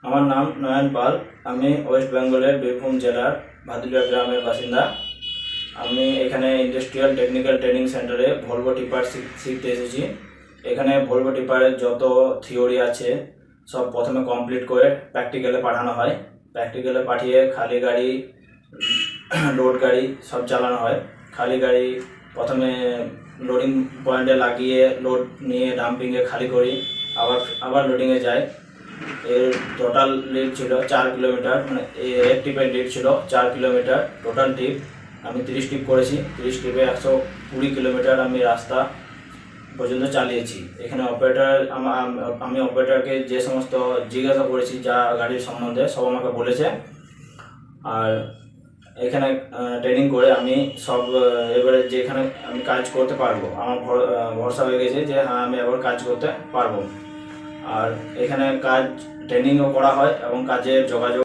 আমার নাম নয়ন পাল। আমি ওয়েস্ট বেঙ্গলের বীরভূম জেলার ভাদুলিয়া গ্রামের বাসিন্দা। আমি এখানে ইন্ডাস্ট্রিয়াল টেকনিক্যাল ট্রেনিং সেন্টারে ভলভো টিপার শিখতে এসেছি। এখানে ভলভো টিপারের যত থিওরি আছে সব প্রথমে কমপ্লিট করে প্র্যাকটিক্যালে পাঠানো হয়। প্র্যাকটিক্যালে পাঠিয়ে খালি গাড়ি, লোড গাড়ি সব চালানো হয়। খালি গাড়ি প্রথমে লোডিং পয়েন্টে লাগিয়ে লোড নিয়ে ডাম্পিংয়ে খালি করি, আবার লোডিংয়ে যায়। এর টোটাল লিড ছিল 4 কিলোমিটার, মানে এক ট্রিপের লিড ছিল 4 কিলোমিটার। টোটাল ট্রিপ আমি 30 ট্রিপ করেছি। 30 ট্রিপে 120 কিলোমিটার আমি রাস্তা পর্যন্ত চালিয়েছি। এখানে আমি অপারেটরকে যে সমস্ত জিজ্ঞাসা করেছি যা গাড়ির সম্বন্ধে সব আমাকে বলেছে। আর এখানে ট্রেনিং করে আমি সব এবারে যেখানে আমি কাজ করতে পারবো, আমার ভরসা হয়ে গেছে যে হ্যাঁ আমি এবার কাজ করতে পারবো। আর এখানে ট্রেনিংও করা হয় এবং কাজের যোগাযোগ